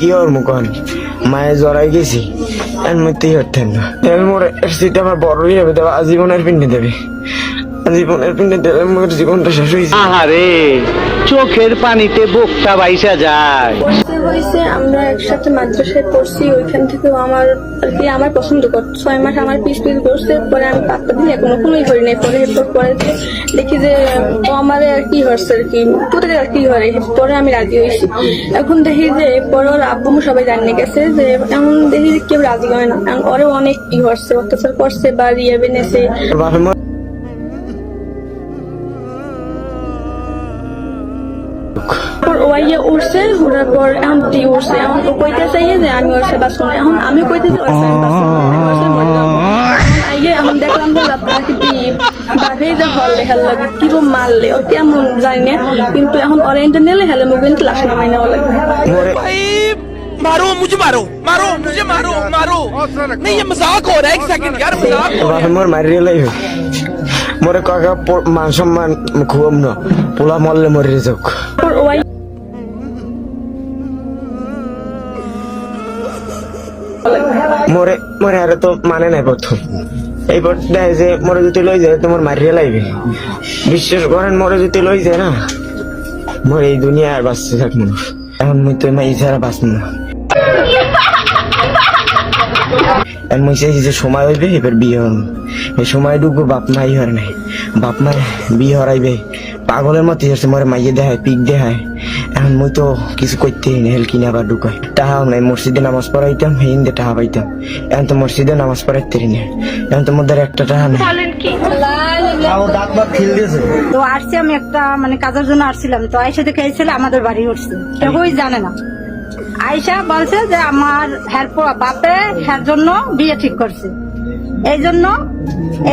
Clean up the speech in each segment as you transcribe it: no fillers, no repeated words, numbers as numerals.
কি ওর মুখন মায়ে জড়াই গেছি এর মধ্যেই হতেন না এর মোর সিট আমার বড়ই হবে দেবে আজীবনের পিন্ডে দেবে জীবনের পিন্ডে দেবে মোর জীবনটা শেষ হয়েছে। আহারে চোখের পানিতে বুকটা বাইসা যায়। হয়েছে আমরা একসাথে মাদ্রাসায় পড়ছি, ওইখান থেকেও আমার আর কি আমার পছন্দ করতো 6 মাস আমার পিস করছে। পরে আমি পাত্তা দিই এখনো কোনোই করি নাই। পরে এরপর পরে দেখি যে ও আমার আর কি হচ্ছে আর কি তোদের আর কি হয়। পরে আমি রাজি হয়েছি। এখন দেখি যে পরে ওর আব্বু সবাই জানিয়ে গেছে যে এমন দেখি যে কেউ রাজি হয় না। ওরে অনেক কি হচ্ছে অত্যাচার করছে বা রিয়া বেনেছে। ওয়াইয়ে উঠছে ওঠার পর এখন তুই উঠছে এখন ও কইতে চাইয়ে যে আমি ওর সেবা শুনে এখন আমি কইতে যে ওর সেবা আইয়ে এখন দেখলাম যে আপনাকে বাঘে যে হলে হেল লাগে কিরম মারলে ও কেমন জানি না কিন্তু এখন অরেঞ্জে নিলে হেলে মুখ কিন্তু লাশ নামাই নেওয়া লাগবে। मारो मुझे मारो मारो मुझे मारो मारो नहीं ये मजाक हो रहा है एक सेकंड यार मजाक हो रहा है। মোর মারিয়ে লাই মোরে কাকা মান সম্মান খুব ন পোলা মরলে মরে যাক। মোরে মোরে আরে তো মানে নাই প্রথম এইবার দেয় যে মোরে যদি লই যায় তোমার মারিয়ে লাইবে। বিশ্বাস করেন মোরে যদি লই যায় না মোর এই দুনিয়া আর বাঁচতে থাকবো না। এখন মুই তো মাই ছাড়া বাঁচব না। মুই চাইছি যে সময় হইবে এবার বিয়ে হন এই সময় ডুববো বাপ মাই হর নাই বাপ মাই বিয়ে হরাইবে পাগলের মতো হচ্ছে মোরে মাইয়ে দেখায় পিক দেখায়। এখন মুই তো কিছু করতে হেল কিনে আবার ঢুকাই টাহাও নাই মসজিদে নামাজ পড়াইতাম হিন্দে টাহা পাইতাম। এখন তো মসজিদে নামাজ পড়াইতে না এখন তো মধ্যে একটা টাহা নেই। তো আসছি আমি একটা মানে কাজের জন্য আসছিলাম তো আইসা দেখে এসেছিল আমাদের বাড়ি উঠছে কেউই জানে না। আইসা বলছে যে আমার হ্যার বাপে হ্যার জন্য বিয়ে ঠিক করছে এই জন্য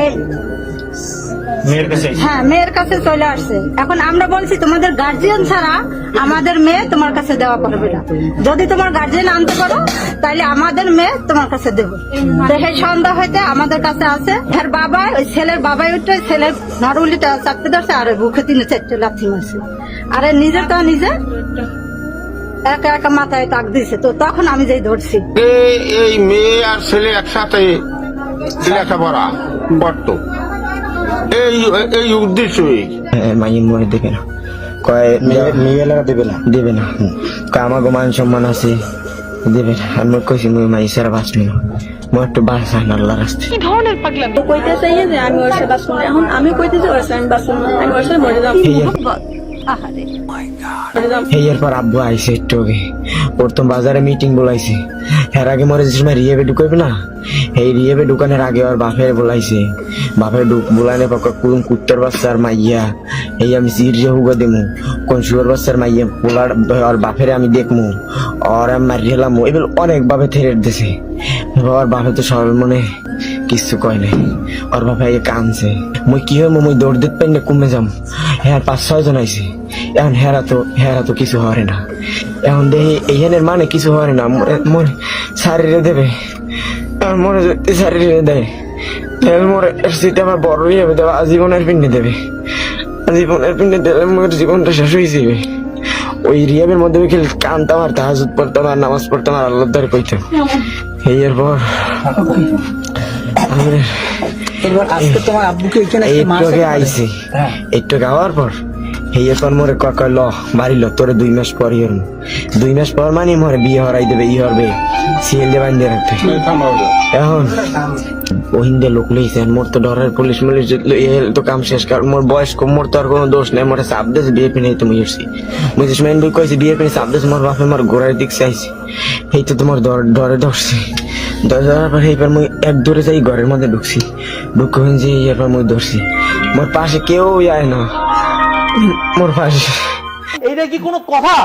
এই হ্যাঁ মেয়ের কাছে চলে আসছে। এখন আমরা বলছি তোমাদের গার্জিয়ান ছাড়া আমাদের মেয়ে তোমার কাছে দেওয়া পারবে না। যদি তোমার গার্জিয়ান আনতে পারো তাহলে আমাদের মেয়ে তোমার কাছে দেবো। তো সেই সন্ধ্যা হইতে আমাদের কাছে আছে এর বাবা ওই ছেলের বাবাই উঠে ছেলের নরউলিটা চাপতে ধরছে আর বুকে 3-4 লাথি মারছে আর নিজের তো নিজে একা একা মাথায় তাক দিছে। তো তখন আমি যেই ধরছি এই মেয়ে আর ছেলে একসাথে লেখাপড়া করতো এই উদ্দেশ্যই মাইন মনে দেবে না কয় মেয়ে দেবে না দেবে না কয় আমার মান সম্মান আছে দেবে না। আমি কইছি মুই মাই সারা বাঁচবো না মোর একটু বাঁচান আল্লাহ রাস্তে। কি ধরনের পাগলামি ও কইতে চাইয়ে যে আমি ওর সেবা শুনে এখন আমি কইতে যে ওর সেবা আমি বাঁচবো না আমি ওর সাথে মরে যাবো। এরপর আব্বু আইসে একটু আগে প্রথম বাজারে মিটিং বলাইছে এর আগে মরে যে সময় রিয়েবে ঢুকাইবে না এই রিয়েবে ঢুকানোর আগে আর বাপের বলাইছে বাপের বুলানে কোন কুত্তার বাচ্চার মাইয়া এই আমি সিরিয়া হুগা দেমু কোন শুয়ার বাচ্চার মাইয়া পোলার আর বাপের আমি দেখমু আর আমি মারি হেলাম এগুলো অনেক ভাবে থেরেট দিছে। আর বাপে তো সবার মনে কিছু কয় নাই ওর বাপে কানছে মুই কি হয় মুই দৌড় দিতে পারি না কমে যাম। হ্যাঁ 5-6 জন আইছে এখন হেরা তো কিছু হরে না। এখন দেখি এইখানের মানে কিছু হরে না মরে শারীরে দেবে মরে যদি শারীরে দেয় মরে সেটা আমার বড়ই হবে দেবে আজীবনের পিন্ডে দেবে আজীবনের পিন্ডে দিলে মোর জীবনটা শেষ হয়ে যাবে। ওই রিয়াবের মধ্যে খেলে কানতাম আর তাহাজুদ পড়তাম আর নামাজ পড়তাম আর আল্লাহ দ্বারে কইতাম। এরপর একটু আইসি একটু গাওয়ার পর এরপর মোরে কয় ল বাড়িল তোরে 2 মাস পর 2 মাস পর মানে মোরে বিয়ে হরাই দেবে ই হরবে সিএল দিয়ে বান্ধে রাখবে। এখন ওহিন্দে লোক লইছে মোর তো ডরের পুলিশ তো কাম শেষ কারণ মোর বয়স কম মোর তো আর কোনো দোষ নেই মোরে চাপ দিয়েছে বিয়ে পিনে তুমি এসছি মুই মেন বই কইছি বিয়ে পিনে চাপ দিয়েছে মোর বাপে মোর ঘোড়ার দিক চাইছে এই তো তোমার ডরে ধরছে ধরার পর এইবার মুই এক দূরে যাই ঘরের মধ্যে ঢুকছি ঢুকে যে এরপর মুই ধরছি মোর পাশে কেউ আয় না মোর পাশে এটা কি কোনো কথা?